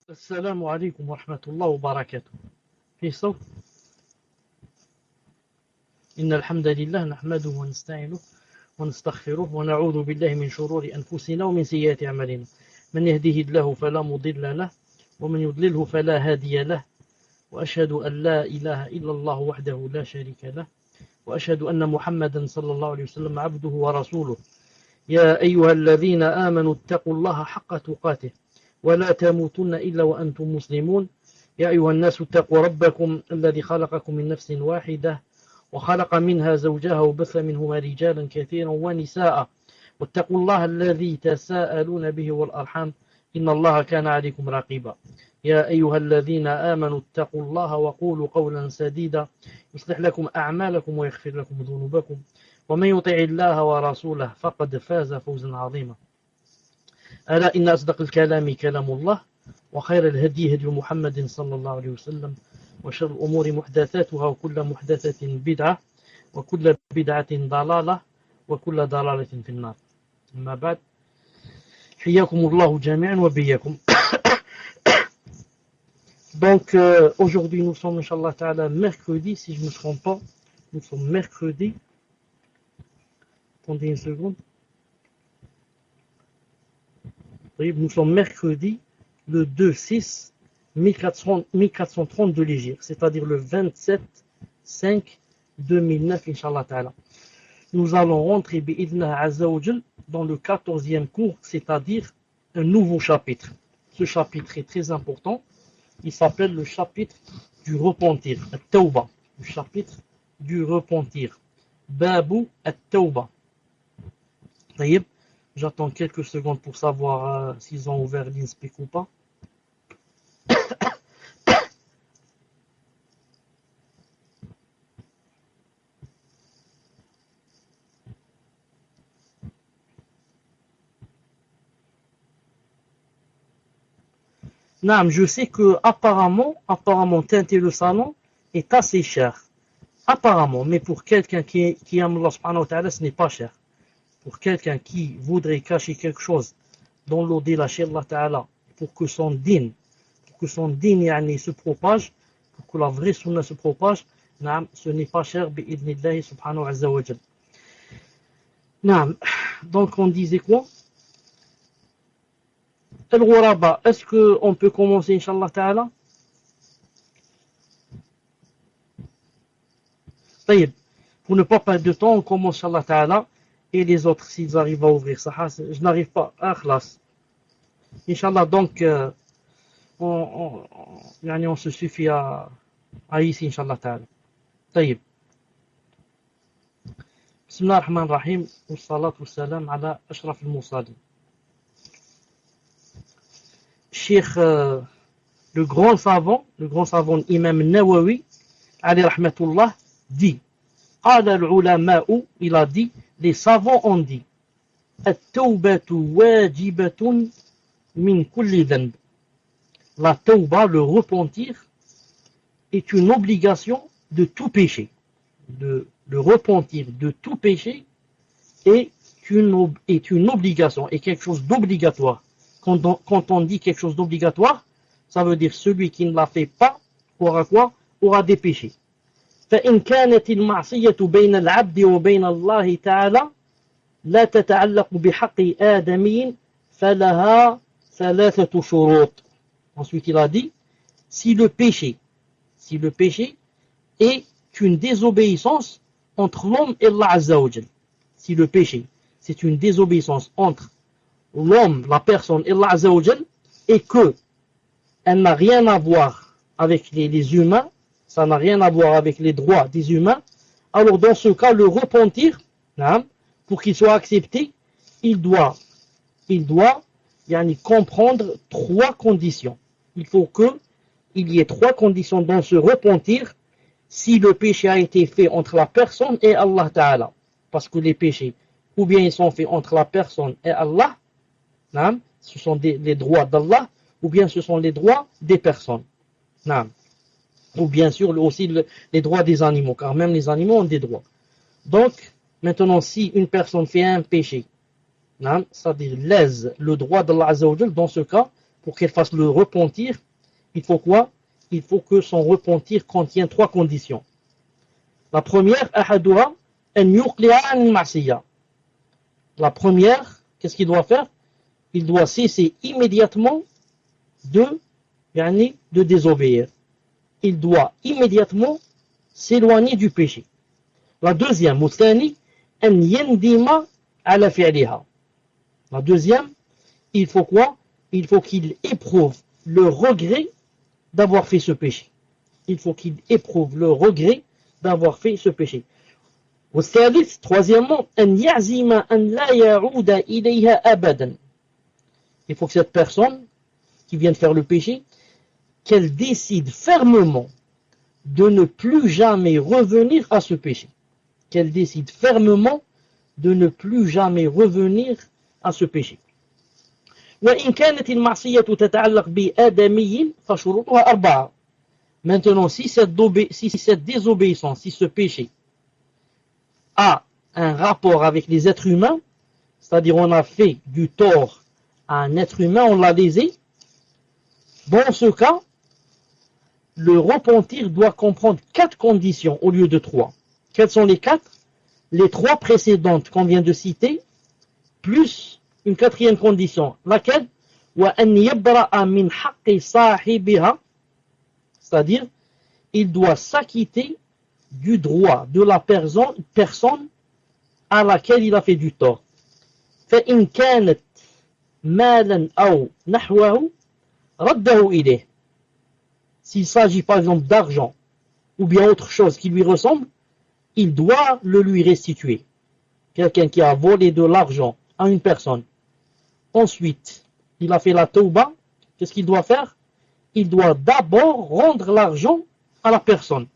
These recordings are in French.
السلام عليكم ورحمة الله وبركاته. في صوت؟ إن الحمد لله نحمده ونستعينه ونستغفره ونعوذ بالله من شرور أنفسنا ومن سيئات أعمالنا. من يهده الله فلا مضل له ومن يضلله فلا هادي له، وأشهد أن لا إله إلا الله وحده لا شريك له، وأشهد أن محمدا صلى الله عليه وسلم عبده ورسوله. يا أيها الذين آمنوا اتقوا الله حق تقاته ولا تموتن إلا وأنتم مسلمون. يا أيها الناس اتقوا ربكم الذي خلقكم من نفس واحدة وخلق منها زوجها وبث منهما رجالا كثيرا ونساء، واتقوا الله الذي تساءلون به والأرحام إن الله كان عليكم رقيبا. يا أيها الذين آمنوا اتقوا الله وقولوا قولا سديدا يصلح لكم أعمالكم ويغفر لكم ذنوبكم، ومن يطع الله ورسوله فقد فاز فوزا عظيما. ألا إن أصدق الكلام كلام الله، وخير الهدي هدي محمد صلى الله عليه وسلم، وشر الأمور محدثاتها وكل محدثة بدعة وكل بدعة ضلالة وكل ضلالة في النار. أما بعد، حياكم الله جميعا وبياكم. Donc aujourd'hui nous sommes Inch'Allah Ta'ala mercredi, si je ne me trompe pas, nous sommes mercredi. Attendez une seconde. Nous sommes mercredi le 2-6-1430 de l'Hégire, c'est-à-dire le 27-5-2009, Inch'Allah Ta'ala. Nous allons rentrer bi'idhnah Azza wa Jal dans le 14e cours, c'est-à-dire un nouveau chapitre. Ce chapitre est très important. Il s'appelle le chapitre du repentir, At-Tawba, le chapitre du repentir. Babu At-Tawba. J'attends quelques secondes pour savoir s'ils ont ouvert l'InSpeak ou pas. Non, je sais que apparemment teinter le salon est assez cher. Apparemment, mais pour quelqu'un qui aime Allah subhanahu wa ta'ala, ce n'est pas cher. Pour quelqu'un qui voudrait cacher quelque chose dans l'au-delà chez Allah ta'ala, pour que son din se propage, pour que la vraie sunna se propage, ce n'est pas cher, bi'idhnillahi subhanahu wa ta'ala. Donc on disait quoi? Al-Ghuraba, est-ce qu'on peut commencer, Inch'Allah Ta'ala? Pour ne pas perdre de temps, on commence, Inch'Allah Ta'ala, et les autres, s'ils arrivent à ouvrir ça, je n'arrive pas à classe. Inch'Allah, donc, on se suffit à ici, Inch'Allah Ta'ala. طيب. بسم الله الرحمن الرحيم والصلاة والسلام على أشرف المرسلين. Cheikh, le grand savant Imam Nawawi, alayhi rahmatullah, dit, qala al-ulama'u, il a dit, les savants ont dit, at-tawbatu wajibatun min kulli dhanb. La tawba, le repentir, est une obligation de tout péché. Le repentir de tout péché est une obligation, est quelque chose d'obligatoire. Quand on dit quelque chose d'obligatoire, ça veut dire celui qui ne l'a fait pas aura quoi? Aura des péchés. فإن كانت المعصية بين العبد وبين الله تعالى لا تتعلق بحق آدمي فلها ثلاثة شروط. Ensuite il a dit, si le péché est une désobéissance entre l'homme et Allah Azza wa Jal, si le péché c'est une désobéissance entre l'homme, la personne et Allah Azza wa Jal, et que elle n'a rien à voir avec les humains, ça n'a rien à voir avec les droits des humains, alors dans ce cas, le repentir, pour qu'il soit accepté, il doit comprendre trois conditions. Il faut qu'il y ait trois conditions dans ce repentir, si le péché a été fait entre la personne et Allah Ta'ala. Parce que les péchés, ou bien ils sont faits entre la personne et Allah, ce sont les droits d'Allah, ou bien ce sont les droits des personnes. Ou bien sûr aussi les droits des animaux, car même les animaux ont des droits. Donc, maintenant, si une personne fait un péché, c'est-à-dire lèse le droit d'Allah Azza wa Jal, dans ce cas, pour qu'elle fasse le repentir, il faut quoi? Il faut que son repentir contienne 3 conditions. La première, أحدها أن يقلع عن المعصية. La première, qu'est-ce qu'il doit faire? Il doit cesser immédiatement de désobéir. Il doit immédiatement s'éloigner du péché. La deuxième, والثاني أن يندم على فعلها. La deuxième, il faut quoi? Il faut qu'il éprouve le regret d'avoir fait ce péché. Il faut qu'il éprouve le regret d'avoir fait ce péché. والثالث, troisièmement, أن يعزم أن لا يعود إليها أبدا. Il faut que cette personne qui vient de faire le péché, qu'elle décide fermement de ne plus jamais revenir à ce péché. Qu'elle décide fermement de ne plus jamais revenir à ce péché. وإن كانت المعصية تتعلق بآدمي فشروطها 4. Maintenant, si cette désobéissance, si ce péché a un rapport avec les êtres humains, c'est-à-dire on a fait du tort à un être humain, on l'a lésé, dans ce cas, le repentir doit comprendre 4 conditions au lieu de 3. Quelles sont les 4? Les 3 précédentes qu'on vient de citer, plus une 4e condition, laquelle وأن يبرأ من حق صاحبها, c'est-à-dire il doit s'acquitter du droit de la personne à laquelle il a fait du tort. فإن كانت مالا أو نحوه رده إليه. S'il s'agit par exemple d'argent ou bien autre chose qui lui ressemble, il doit le lui restituer. Quelqu'un qui a volé de l'argent à une personne. Ensuite, il a fait la tauba, qu'est-ce qu'il doit faire? Il doit d'abord rendre l'argent à la personne.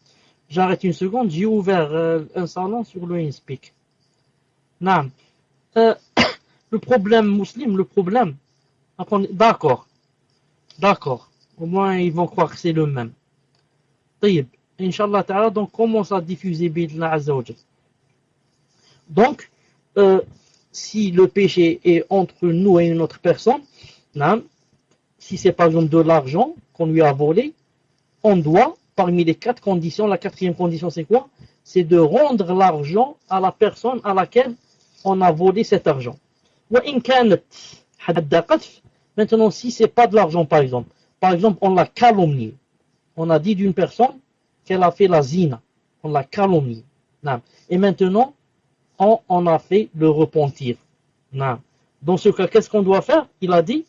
J'arrête une seconde, j'ai ouvert un salon sur le InSpeak. Non. Le problème musulman, le problème. D'accord. Au moins, ils vont croire que c'est le même. طيب. Inch'Allah ta'ala, donc commence à diffuser Bidna Azzawajal. Donc, si le péché est entre nous et une autre personne, si c'est par exemple de l'argent qu'on lui a volé, on doit, parmi les 4 conditions, la 4e condition c'est quoi? C'est de rendre l'argent à la personne à laquelle on a volé cet argent. Maintenant, si c'est pas de l'argent par exemple, on l'a calomnié, on a dit d'une personne qu'elle a fait la zina, on l'a calomnié, et maintenant on a fait le repentir. Dans ce cas, qu'est-ce qu'on doit faire? Il a dit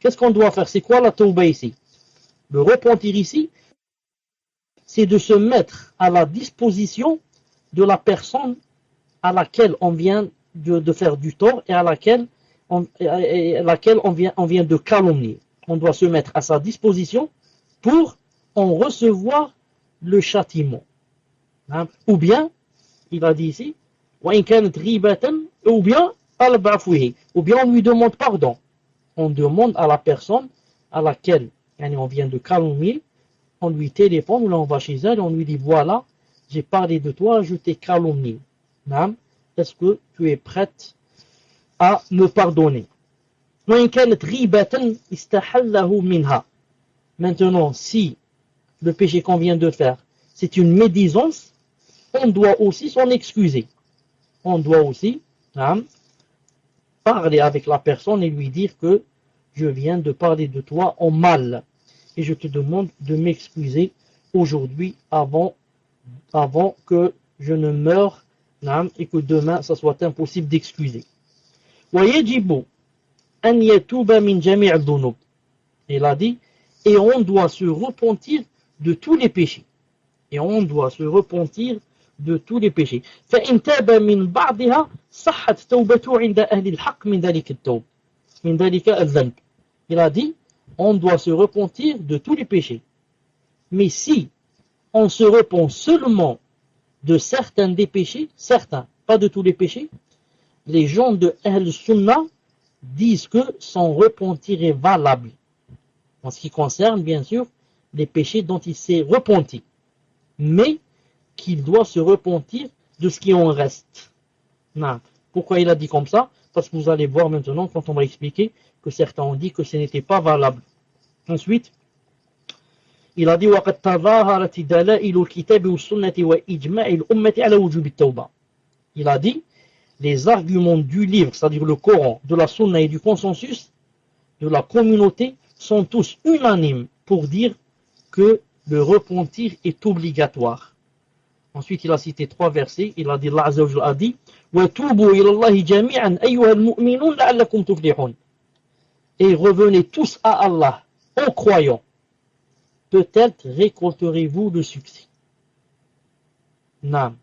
qu'est-ce qu'on doit faire? C'est quoi la tauba ici? Le repentir ici, c'est de se mettre à la disposition de la personne à laquelle on vient de faire du tort et à laquelle on vient de calomnier. On doit se mettre à sa disposition pour en recevoir le châtiment. Ou bien, il a dit ici, ou bien on lui demande pardon. On demande à la personne à laquelle on vient de calomnier, on lui téléphone, ou là on va chez elle, on lui dit voilà, j'ai parlé de toi, je t'ai calomnié. Est-ce que tu es prête à me pardonner? Maintenant, si le péché qu'on vient de faire, c'est une médisance, on doit aussi s'en excuser. On doit aussi parler avec la personne et lui dire que je viens de parler de toi en mal et je te demande de m'excuser aujourd'hui avant que je ne meure et que demain ça soit impossible d'excuser. وَيَجِبُ أَنْ يَتُوبَ مِنْ جَمِيعِ الذُّنُوبِ. Il a dit, et on doit se repentir de tous les péchés. Et on doit se repentir de tous les péchés. فَإِنْ تَابَ مِنْ بَعْضِهَا صَحَّتْ تَوْبَتُهُ عِنْدَ أَهْلِ الْحَقِّ مِنْ ذَلِكَ التَّوْبِ مِنْ ذَلِكَ الذَّنْبِ. Il a dit, on doit se repentir de tous les péchés. Mais si on se repent seulement de certains des péchés, certains, pas de tous les péchés, les gens de Ahl Sunnah disent que son repentir est valable. En ce qui concerne, bien sûr, les péchés dont il s'est repenti. Mais qu'il doit se repentir de ce qui en reste. Non. Pourquoi il a dit comme ça? parce que vous allez voir maintenant quand on va expliquer que certains ont dit que ce n'était pas valable. Ensuite, il a dit وَقَدْ تَظَاهَرَتِ دَلَائِلُ الْكِتَابِ وَالسُّنَّةِ وَإِجْمَاعِ الْأُمَّةِ عَلَى وُجُوبِ التَّوْبَةِ. Il a dit les arguments du livre, c'est-à-dire le Coran, de la Sunna et du consensus de la communauté sont tous unanimes pour dire que le repentir est obligatoire. Ensuite, il a cité 3 versets. Il a dit, Allah Azza wa Jalla a dit, وَتُوبُوا إِلَى اللَّهِ جَمِيعًا أَيُّهَا الْمُؤْمِنُونَ لَعَلَّكُمْ تُفْلِحُونَ. Et revenez tous à Allah, en croyant. Peut-être récolterez-vous le succès. Naam.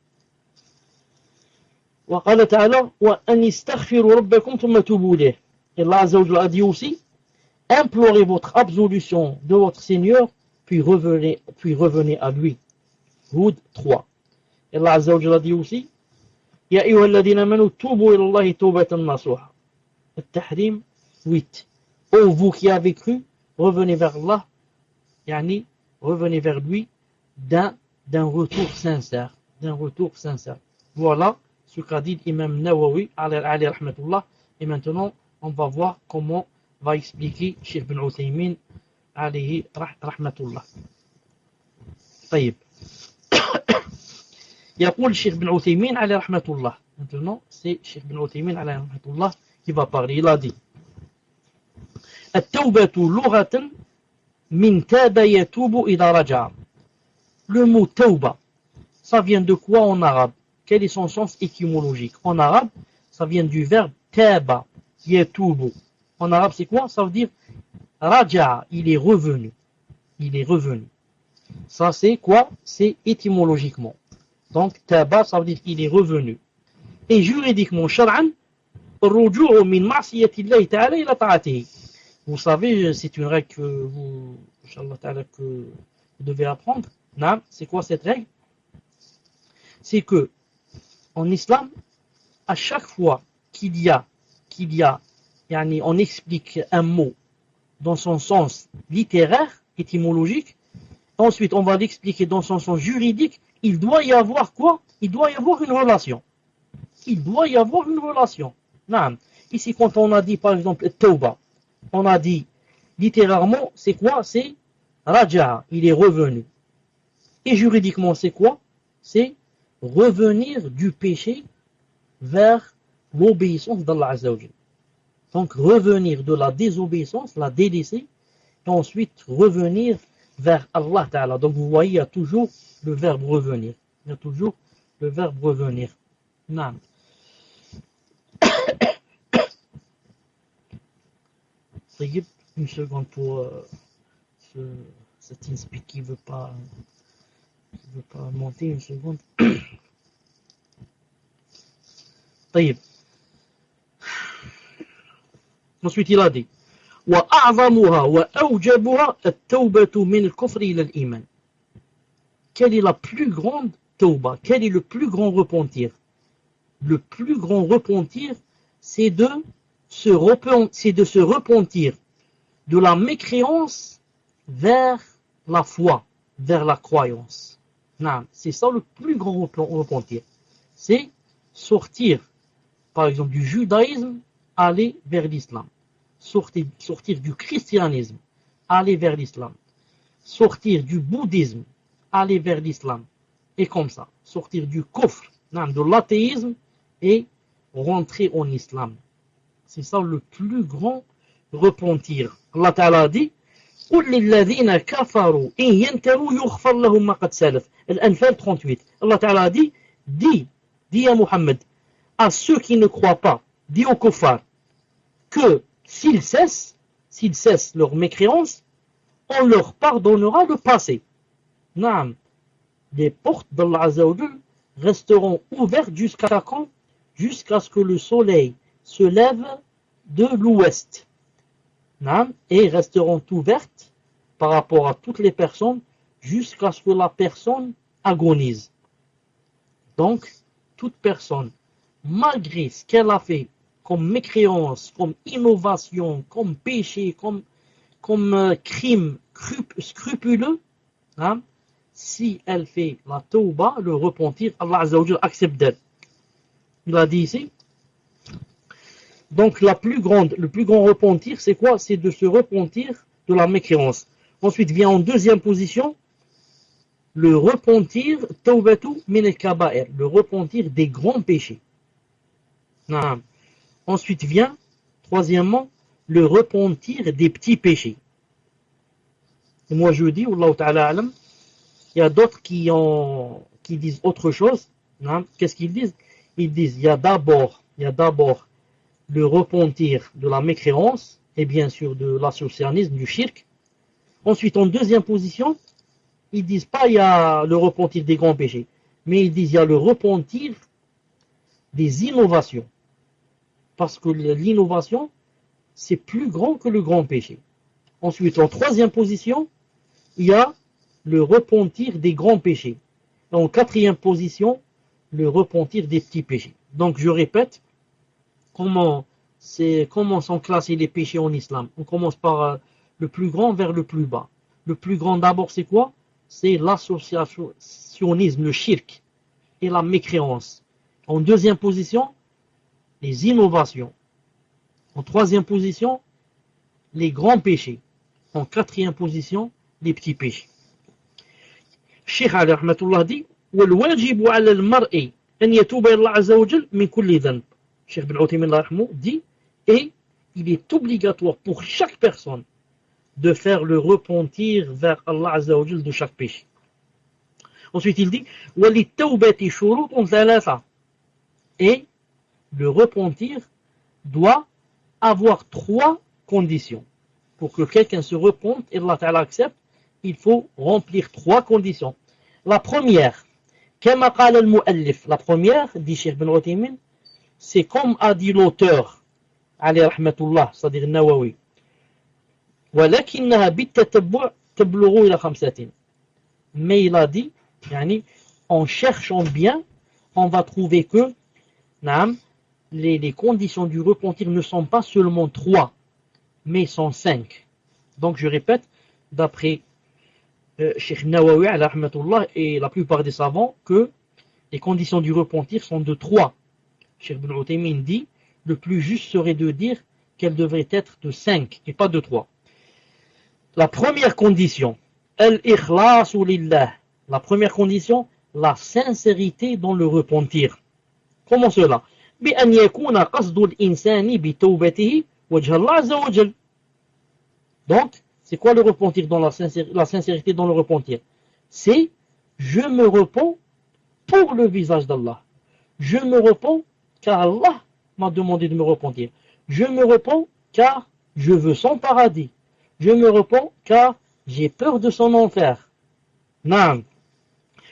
وقال تعالى وأن استغفروا ربكم ثم توبوا إليه. Et Allah Azza wa Jalla a dit aussi, implorez votre absolution de votre Seigneur, puis revenez à lui. Hud 3. Et Allah Azza wa Jalla a dit aussi, يا أيها الذين آمنوا توبوا إلى الله توبة نصوحا. التحريم 8. Ô vous qui avez cru, revenez vers Allah, yani revenez vers lui d'un retour sincère, Voilà ce qu'a dit l'imam Nawawi alayhi rahmatullah. Et maintenant, on va voir comment va expliquer Cheikh bin Uthaymin alayhi rahmatullah. طيب. يقول الشيخ بن عثيمين عليه رحمة الله. Maintenant, c'est Cheikh bin Uthaymin alayhi rahmatullah qui va parler. Il a dit التوبة لغة من تاب يتوب إذا رجع. Le mot tauba, ça vient de quoi en arabe? Quel est son sens étymologique? En arabe, ça vient du verbe taba, yatubu. En arabe, c'est quoi? Ça veut dire raja, il est revenu. Ça, c'est quoi? C'est étymologiquement. Donc, taba, ça veut dire qu'il est revenu. Et juridiquement, shar'an, الرجوع من معصية الله تعالى إلى طاعته. Vous savez, c'est une règle que vous, Inch'Allah ta'ala, que vous devez apprendre. Non, c'est quoi cette règle? C'est que, en islam, à chaque fois qu'il y a, yani on explique un mot dans son sens littéraire, étymologique, ensuite on va l'expliquer dans son sens juridique, il doit y avoir quoi? Il doit y avoir une relation. Non. Ici, quand on a dit, par exemple, tauba, on a dit, littéralement, c'est quoi? C'est raja, il est revenu. Et juridiquement, c'est quoi? C'est revenir du péché vers l'obéissance d'Allah Azza wa Jalla. Donc, revenir de la désobéissance, la délaisser, et ensuite revenir vers Allah Ta'ala. Donc, vous voyez, il y a toujours le verbe revenir. Non. Une seconde pour cet InSpeak qui veut pas monter, une seconde. طيب. Ensuite il a dit وأعظمها وأوجبها التوبة من الكفر إلى الإيمان. Quelle est la plus grande tauba? Quel est le plus grand repentir? Le plus grand repentir, c'est de se repentir de la mécréance vers la foi, vers la croyance. Non, c'est ça le plus grand repentir. C'est sortir, par exemple, du judaïsme, aller vers l'islam. Sortir du christianisme, aller vers l'islam. Sortir du bouddhisme, aller vers l'islam. Et comme ça, sortir du kufr, de l'athéisme, et rentrer en islam. C'est ça le plus grand repentir. Allah Ta'ala dit قُلْ لِلَّذِينَ كَفَرُوا إِنْ يَنْتَهُوا يُغْفَرْ لَهُمْ مَا قَدْ سَلَفَ. Al-Anfal 38. Allah Ta'ala dit, dis à Muhammad, à ceux qui ne croient pas, dis aux kuffars, que s'ils cessent leur mécréance, on leur pardonnera le passé. Naam. Les portes d'Allah Azza wa Jalla resteront ouvertes jusqu'à quand? Jusqu'à ce que le soleil se lève de l'ouest. Et resteront ouvertes par rapport à toutes les personnes jusqu'à ce que la personne agonise. Donc, toute personne, malgré ce qu'elle a fait comme mécréance, comme innovation, comme péché, comme crime scrupuleux, si elle fait la tauba, le repentir, Allah Azza wa Jalla accepte d'elle. Il a dit ici Donc le plus grand repentir, c'est quoi? C'est de se repentir de la mécréance. Ensuite vient en deuxième position le repentir tawbatu min al-kaba'ir, le repentir des grands péchés. Naam. Ensuite vient, troisièmement, le repentir des petits péchés. Et moi je dis, Wallahu ta'ala alam, il y a d'autres qui disent autre chose. Naam. Qu'est-ce qu'ils disent? Ils disent, il y a d'abord le repentir de la mécréance, et bien sûr de l'associationnisme, du shirk. Ensuite, en deuxième position, ils disent pas il y a le repentir des grands péchés, mais ils disent il y a le repentir des innovations. Parce que l'innovation, c'est plus grand que le grand péché. Ensuite, en troisième position, il y a le repentir des grands péchés. Et en quatrième position, le repentir des petits péchés. Donc, je répète, comment sont classés les péchés en islam. On commence par le plus grand vers le plus bas. Le plus grand d'abord, c'est quoi? C'est l'associationnisme, le shirk et la mécréance. En deuxième position, les innovations. En troisième position, les grands péchés. En quatrième position, les petits péchés. Cheikh Ali rahmatullah dit وَالْوَاجِبُ عَلَى الْمَرْءِ أَنْ يَتُوبَ إِلَى اللَّهِ عَزَّ وَجَلَّ مِنْ كُلِّ ذَنْبٍ. Cheikh Ibn Uthaymin dit, et il est obligatoire pour chaque personne de faire le repentir vers Allah Azza wa Jal de chaque péché. Ensuite il dit وَلِلتَّوْبَةِ شُرُوطٌ ثَلَاثَةٌ. Et le repentir doit avoir trois conditions. Pour que quelqu'un se repente et Allah Ta'ala accepte, il faut remplir trois conditions. La première, كما قال المؤلف, la première, dit Cheikh Ibn Uthaymin, c'est comme a dit l'auteur, alayhi rahmatullah, c'est-à-dire Nawawi, ولكنها بالتتبع تبلغ إلى 5. Mais il a dit, en cherchant bien, on va trouver que les conditions du repentir ne sont pas seulement 3, mais sont 5. Donc je répète, d'après Cheikh Nawawi alayhi rahmatullah et la plupart des savants, que les conditions du repentir sont de 3. Cheikh Ibn Uthaymin dit, le plus juste serait de dire qu'elles devraient être de 5 et pas de 3. La première condition, al-ikhlasu lillah. La première condition, la sincérité dans le repentir. Comment cela? بأن يكون قصد الإنسان بتوبته وجه الله عز وجل. Donc, c'est quoi le repentir dans la sincérité dans le repentir? C'est je me repens pour le visage d'Allah. Je me repens car Allah m'a demandé de me repentir. Je me repens car je veux son paradis. Je me repens car j'ai peur de son enfer. Naam.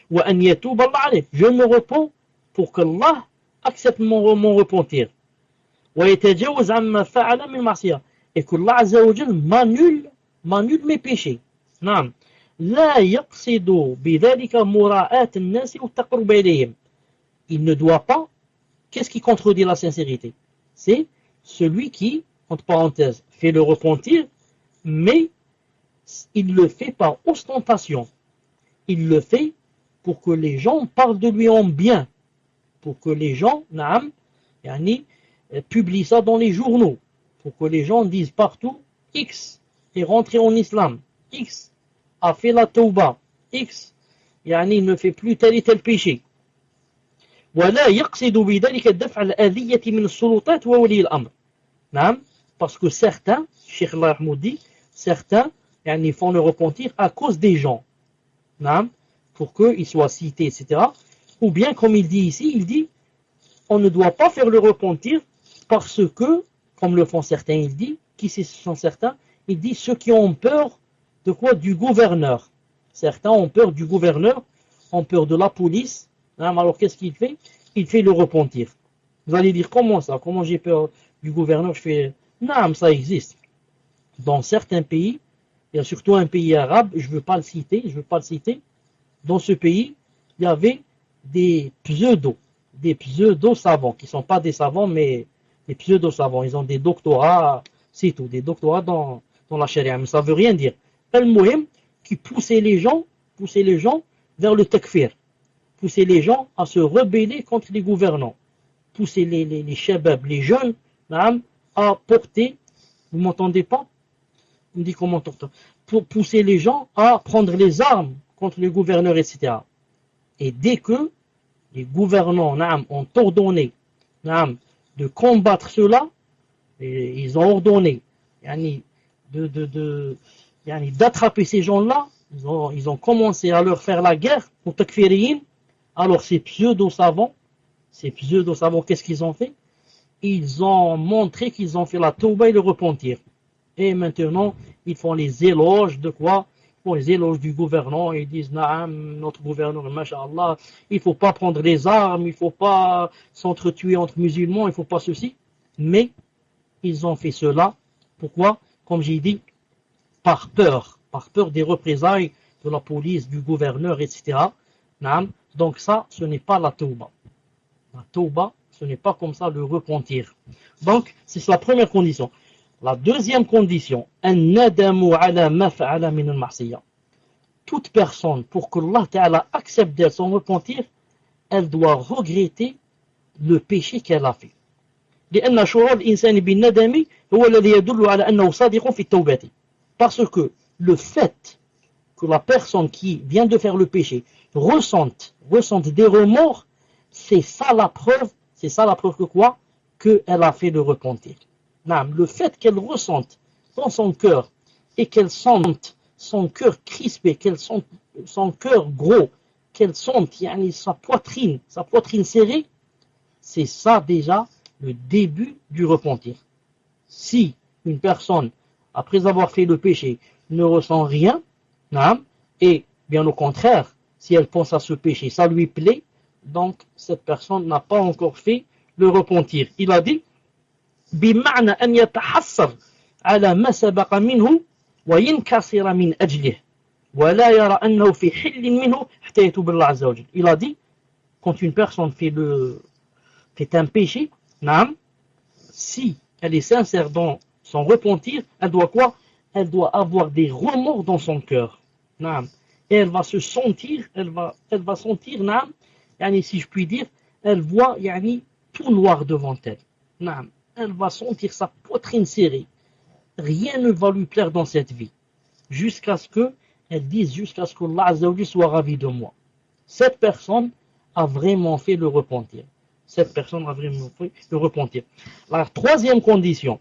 Wa an yatub Allah alayh. Je me repens pour qu'Allah accepte mon repentir. Wa yatajawaz amma fa'ala min ma'siyah. Et qu'Allah Azza wa Jal m'annule mes péchés. Naam. La yaqsidu bidhalika mura'at an-nas wa taqrub ilayhim. Il ne doit pas. Qu'est-ce qui contredit la sincérité? C'est celui qui, entre parenthèses, fait le repentir, mais il le fait par ostentation. Il le fait pour que les gens parlent de lui en bien, pour que les gens publient ça dans les journaux, pour que les gens disent partout X est rentré en islam, X a fait la tauba, X il ne fait plus tel et tel péché. ولا يقصد بذلك دفع الأذية من السلطات وولي الأمر. نعم, parce que certains, Cheikh Allah dit, certains font le repentir à cause des gens, نعم, pour qu'ils soient cités, etc. Ou bien, comme il dit ici, il dit, on ne doit pas faire le repentir parce que, comme le font certains, il dit, qui sont certains, il dit ceux qui ont peur de quoi? Du gouverneur. Certains ont peur du gouverneur, ont peur de la police. Alors qu'est-ce qu'il fait? Il fait le repentir. Vous allez dire comment ça? Comment j'ai peur du gouverneur? Je fais non, ça existe. Dans certains pays, il y a surtout un pays arabe, je ne veux pas le citer. Dans ce pays, il y avait des pseudo-savants, qui ne sont pas des savants, mais des pseudo-savants. Ils ont des doctorats, c'est tout, des doctorats dans la charia, mais ça ne veut rien dire. Al-Muhim, qui poussaient les gens vers le takfir. Pousser les gens à se rebeller contre les gouvernants. Pousser les shabab, les jeunes, naam, à porter, vous m'entendez pas? On dit comment pour pousser les gens à prendre les armes contre les gouverneurs, etc. Et dès que les gouvernants naam, ont ordonné naam, de combattre cela, et ils ont ordonné yani, yani, d'attraper ces gens-là, ils ont commencé à leur faire la guerre aux takfiriyin. Alors ces pseudo-savants, qu'est-ce qu'ils ont fait? Ils ont montré qu'ils ont fait la tauba et le repentir. Et maintenant, ils font les éloges de quoi? Ils font les éloges du gouvernant. Ils disent, Naam, notre gouverneur, masha'Allah, il ne faut pas prendre les armes, il ne faut pas s'entretuer entre musulmans, il ne faut pas ceci. Mais ils ont fait cela. Pourquoi? Comme j'ai dit, par peur des représailles de la police, du gouverneur, etc. Naam. Donc ça, ce n'est pas la tauba. La tauba, ce n'est pas comme ça le repentir. Donc, c'est la première condition. La deuxième condition, toute personne, pour que Allah Ta'ala accepte d'elle son repentir, elle doit regretter le péché qu'elle a fait. Parce que le fait que la personne qui vient de faire le péché ressente des remords, c'est ça la preuve que quoi? Qu'elle a fait le repentir. Le fait qu'elle ressente dans son cœur et qu'elle sente son cœur crispé, qu'elle sente son cœur gros, qu'elle sente sa poitrine serrée, c'est ça déjà le début du repentir. Si une personne, après avoir fait le péché, ne ressent rien, et bien au contraire, si elle pense à ce péché, ça lui plaît, donc cette personne n'a pas encore fait le repentir. Il a dit, بمعنى أن يتحسر على ما سبق منه وينكسر من أجله ولا يرى أنه في حل منه حتى يتوب الله عز وجل. Il a dit, quand une personne fait un péché, si elle est sincère dans son repentir, elle doit quoi? Elle doit avoir des remords dans son cœur. Et elle va se sentir, elle va sentir, si je puis dire, elle voit tout noir devant elle. Elle va sentir sa poitrine serrée. Rien ne va lui plaire dans cette vie. Jusqu'à ce que Allah Azza wa Jalla soit ravi de moi. Cette personne a vraiment fait le repentir. La troisième condition.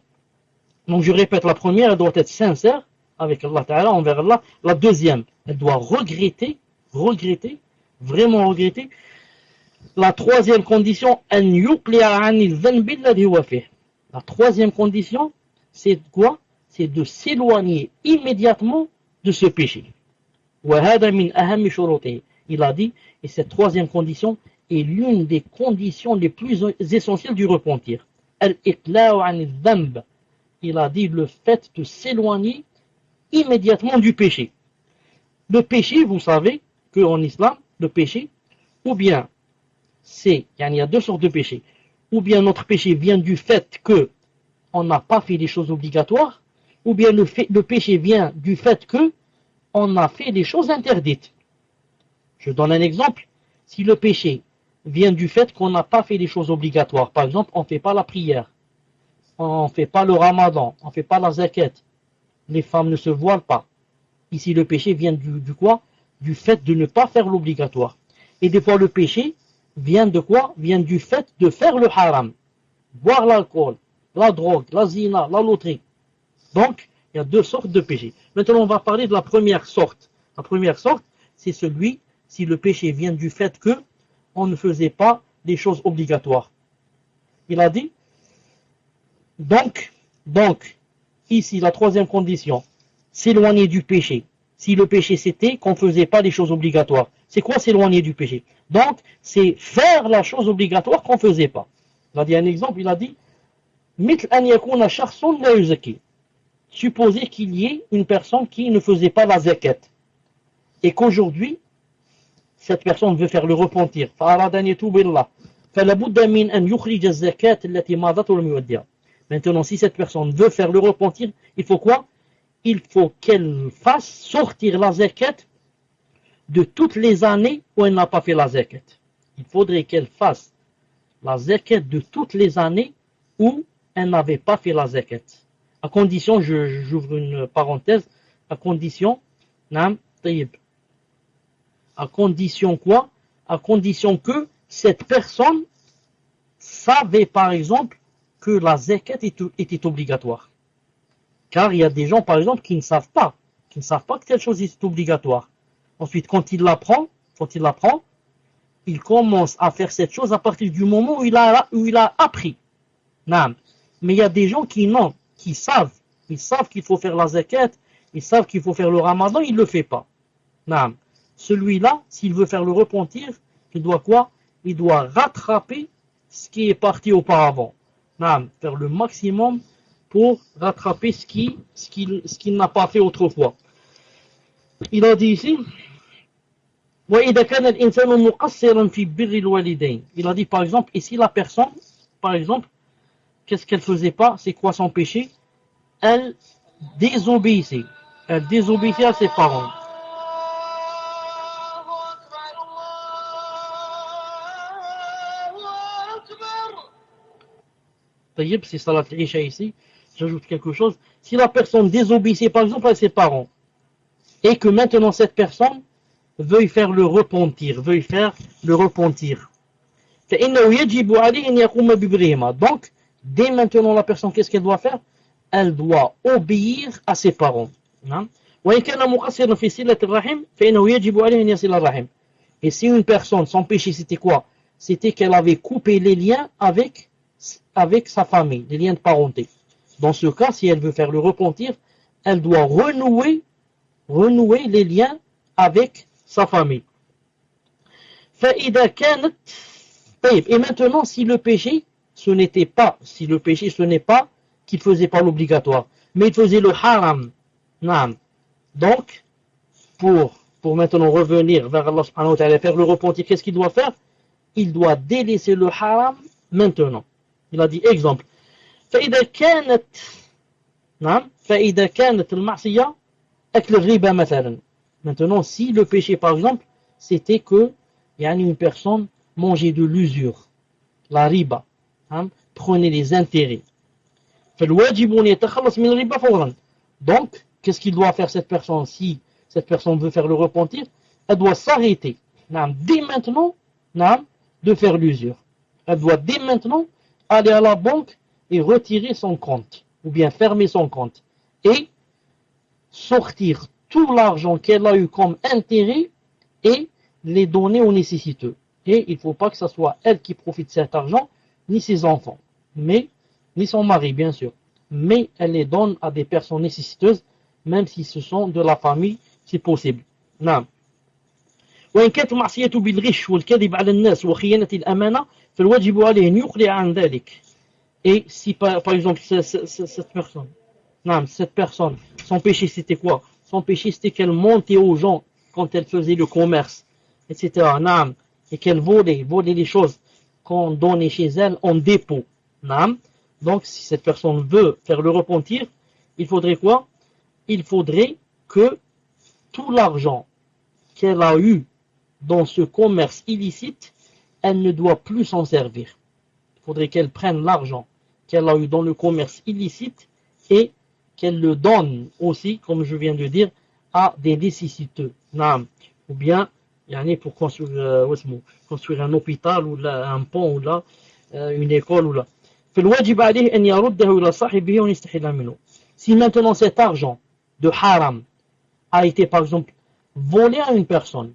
Donc je répète, la première, elle doit être sincère avec Allah Ta'ala, envers Allah. La deuxième, elle doit regretter, vraiment regretter. La troisième condition, la troisième condition, c'est quoi? C'est de s'éloigner immédiatement de ce péché. Il a dit, et cette troisième condition est l'une des conditions les plus essentielles du repentir. Il a dit le fait de s'éloigner immédiatement du péché. Le péché, vous savez qu'en islam, le péché, ou bien il y a deux sortes de péchés. Ou bien notre péché vient du fait que on n'a pas fait des choses obligatoires, ou bien le péché vient du fait que on a fait des choses interdites. Je donne un exemple. Si le péché vient du fait qu'on n'a pas fait des choses obligatoires, par exemple, on ne fait pas la prière, on ne fait pas le ramadan, on ne fait pas la zakat, les femmes ne se voilent pas. Ici, le péché vient du quoi? Du fait de ne pas faire l'obligatoire. Et des fois, le péché vient de quoi? Vient du fait de faire le haram. Boire l'alcool, la drogue, la zina, la loterie. Donc, il y a deux sortes de péchés. Maintenant, on va parler de la première sorte. La première sorte, c'est si le péché vient du fait que on ne faisait pas des choses obligatoires. Il a dit, donc, ici, la troisième condition, s'éloigner du péché. Si le péché c'était qu'on ne faisait pas des choses obligatoires. C'est quoi s'éloigner du péché? Donc, c'est faire la chose obligatoire qu'on ne faisait pas. Il a dit un exemple, il a dit, supposez qu'il y ait une personne qui ne faisait pas la zakat. Et qu'aujourd'hui, cette personne veut faire le repentir. Maintenant, si cette personne veut faire le repentir, il faut quoi? Il faut qu'elle fasse sortir la zakat de toutes les années où elle n'a pas fait la zakat. Il faudrait qu'elle fasse la zakat de toutes les années où elle n'avait pas fait la zakat. À condition, j'ouvre une parenthèse, à condition, naam, tayyib. À condition quoi? À condition que cette personne savait par exemple que la zakat était obligatoire. Car il y a des gens par exemple qui ne savent pas que telle chose est obligatoire. Ensuite, quand il l'apprend, il commence à faire cette chose à partir du moment où il a appris. Non. Mais il y a des gens qui savent qu'il faut faire la zakat, ils savent qu'il faut faire le ramadan, il ne le fait pas. Non. Celui-là, s'il veut faire le repentir, il doit quoi? Il doit rattraper ce qui est parti auparavant. Non. Faire le maximum pour rattraper ce qu'il n'a pas fait autrefois. Il a dit ici, il a dit par exemple, et si la personne, par exemple, qu'est-ce qu'elle faisait pas? C'est quoi son péché? Elle désobéissait. Elle désobéissait à ses parents. C'est salat l'isha ici. J'ajoute quelque chose. Si la personne désobéissait par exemple à ses parents, et que maintenant cette personne veuille faire le repentir. Donc, dès maintenant la personne, qu'est-ce qu'elle doit faire? Elle doit obéir à ses parents. Et si une personne, son péché c'était quoi? C'était qu'elle avait coupé les liens avec sa famille, les liens de parenté. Dans ce cas, si elle veut faire le repentir, elle doit renouer les liens avec sa famille. Et maintenant, si le péché, ce n'est pas qu'il faisait pas l'obligatoire, mais il faisait le haram. Donc, pour maintenant revenir vers Allah subhanahu wa ta'ala, faire le repentir, qu'est-ce qu'il doit faire? Il doit délaisser le haram maintenant. Il a dit, exemple, فإذا كانت المعصية أكل الربا مثلا. Maintenant, si le péché, par exemple, c'était que une personne mangeait de l'usure, la riba, prenait les intérêts. Donc, qu'est-ce qu'il doit faire cette personne? Si cette personne veut faire le repentir, elle doit s'arrêter, dès maintenant, de faire l'usure. Elle doit dès maintenant aller à la banque et retirer son compte, ou bien fermer son compte, et sortir tout l'argent qu'elle a eu comme intérêt et les donner aux nécessiteux. Et il ne faut pas que ce soit elle qui profite de cet argent, ni ses enfants, ni son mari bien sûr, mais elle les donne à des personnes nécessiteuses, même si ce sont de la famille, c'est possible. وإن كانت معصية بالغش والكذب على الناس وخيانة الأمانة فالواجب عليه أن يقلع عن ذلك. Et si par exemple cette personne, son péché c'était quoi? Son péché c'était qu'elle mentait aux gens quand elle faisait le commerce, etc. Et qu'elle volait les choses qu'on donnait chez elle en dépôt. Donc si cette personne veut faire le repentir, il faudrait quoi? Il faudrait que tout l'argent qu'elle a eu dans ce commerce illicite, elle ne doit plus s'en servir. Il faudrait qu'elle prenne l'argent qu'elle a eu dans le commerce illicite et qu'elle le donne aussi, comme je viens de dire, à des nécessiteux. Ou bien, pour construire un hôpital, ou là, un pont, ou là, une école, ou là. Si maintenant cet argent de haram a été, par exemple, volé à une personne,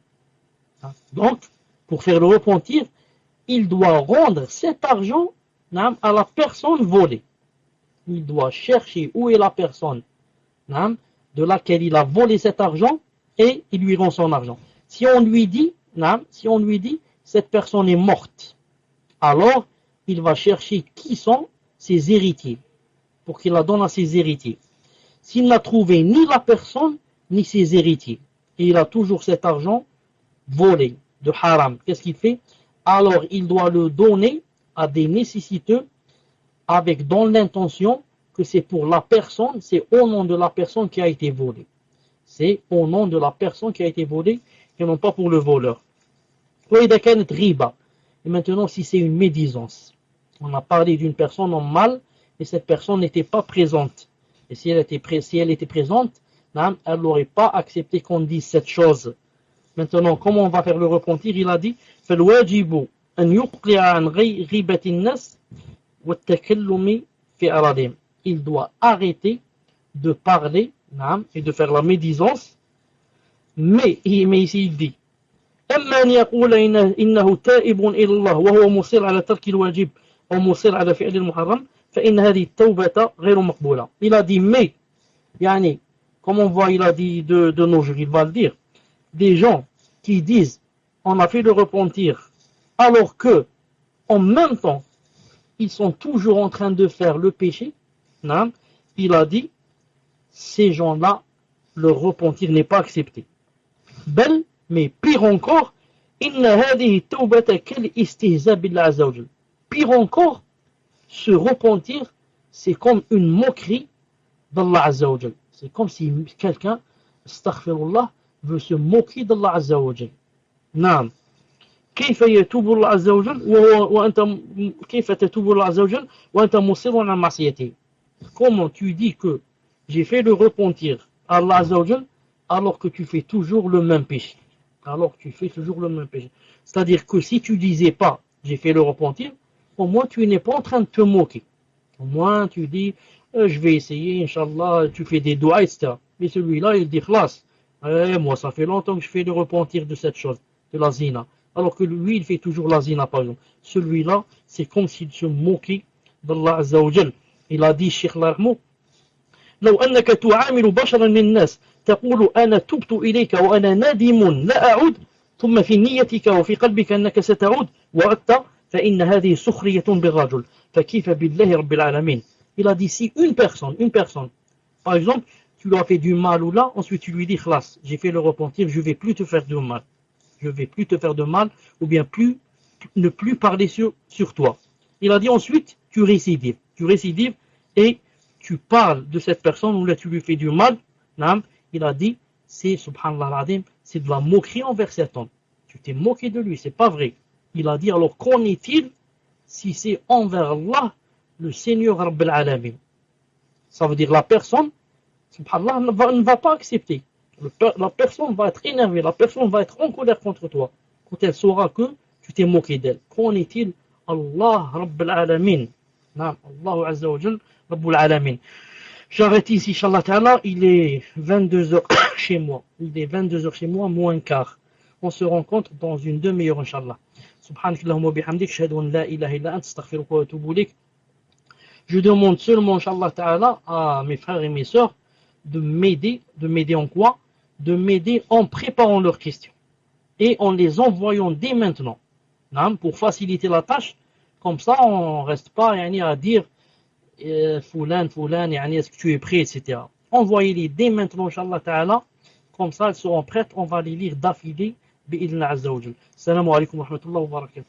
donc, pour faire le repentir, il doit rendre cet argent à la personne volée. Il doit chercher où est la personne de laquelle il a volé cet argent et il lui rend son argent. Si on lui dit cette personne est morte, alors il va chercher qui sont ses héritiers pour qu'il la donne à ses héritiers. S'il n'a trouvé ni la personne ni ses héritiers et il a toujours cet argent volé de haram, qu'est-ce qu'il fait? Alors il doit le donner à des nécessiteux avec dans l'intention que c'est pour la personne, c'est au nom de la personne qui a été volée. C'est au nom de la personne qui a été volée et non pas pour le voleur. Et maintenant si c'est une médisance, on a parlé d'une personne en mal et cette personne n'était pas présente. Et si elle était présente, elle n'aurait pas accepté qu'on dise cette chose. Maintenant, comment on va faire le repentir? Il a dit فالواجب أن يقلع عن غيبة الناس والتكلم في أراضيهم. Il doit arrêter de parler et de faire la médisance. Mais ici il dit أما أن يقول إنه تائب إلى الله وهو مصر على ترك الواجب أو مصر على فعل المحرم فإن هذه التوبة غير مقبولة. Il a dit mais, يعني, comme on voit, il a dit de nos jours, il va le dire, des gens qui disent on a fait le repentir alors que en même temps ils sont toujours en train de faire le péché, il a dit ces gens-là, le repentir n'est pas accepté. Bel, mais pire encore, pire encore, se repentir, c'est comme une moquerie d'Allah Azza wa Jal. C'est comme si quelqu'un, astaghfirullah, veut se moquer d'Allah Azza wa Jal. Naam. كيف يتوب الله عز وجل وأنت كيف تتوب الله عز وجل وأنت مصر على معصيته. Comment tu dis que j'ai fait le repentir à Allah Azza wa Jal alors que tu fais toujours le même péché. Alors que tu fais toujours le même péché. C'est-à-dire que si tu disais pas j'ai fait le repentir, au moins tu n'es pas en train de te moquer. Au moins tu dis je vais essayer, Inch'Allah, tu fais des doigts, etc. Mais celui-là il dit khlas, moi ça fait longtemps que je fais le repentir de cette chose, de la zina. Alors que lui il fait toujours la zina par exemple. Celui-là c'est comme s'il se moquait d'Allah Azza wa Jal. Il a dit Cheikh Larmo لو أنك تعامل بشرا من الناس تقول أنا تبت إليك وأنا نادم لا أعود ثم في نيتك وفي قلبك أنك ستعود وعدت فإن هذه سخرية بالرجل فكيف بالله رب العالمين. Il a dit si une personne, par exemple, tu lui as fait du mal ou là, ensuite tu lui dis khlas, j'ai fait le repentir, je ne vais plus te faire de mal. Je ne vais plus te faire de mal, ou bien ne plus parler sur toi. Il a dit ensuite, tu récidives et tu parles de cette personne ou là tu lui fais du mal. Il a dit, c'est subhanallah al-azim, c'est de la moquerie envers cet homme. Tu t'es moqué de lui, c'est pas vrai. Il a dit alors qu'en est-il si c'est envers Allah, le Seigneur Rabb al-Alamin? Ça veut dire la personne, subhanallah, ne va pas accepter. La personne va être énervée, la personne va être en colère contre toi quand elle saura que tu t'es moqué d'elle. Qu'en est-il? Allah Rabb al-Alamin. Allah Azza wa Jal Rabb al-Alamin. J'arrête ici, Inch'Allah Ta'ala, il est 22h chez moi. Il est 22h chez moi, moins quart. On se rencontre dans une demi-heure, Inch'Allah. Subhanakallahumma wa bihamdik, shahadu an la ilaha illa ant, astaghfiruka wa atubu ilayk. Je demande seulement, Inch'Allah Ta'ala, à mes frères et mes sœurs de m'aider en quoi? De m'aider en préparant leurs questions et en les envoyant dès maintenant, pour faciliter la tâche. Comme ça, on ne reste pas à dire Foulan, est-ce que tu es prêt, etc. Envoyez-les dès maintenant, Inch'Allah Ta'ala. Comme ça, elles seront prêtes. On va les lire d'affilée. Bi'idhna Azza wa Jal. Assalamu alaikum wa rahmatullahi wa barakatuh.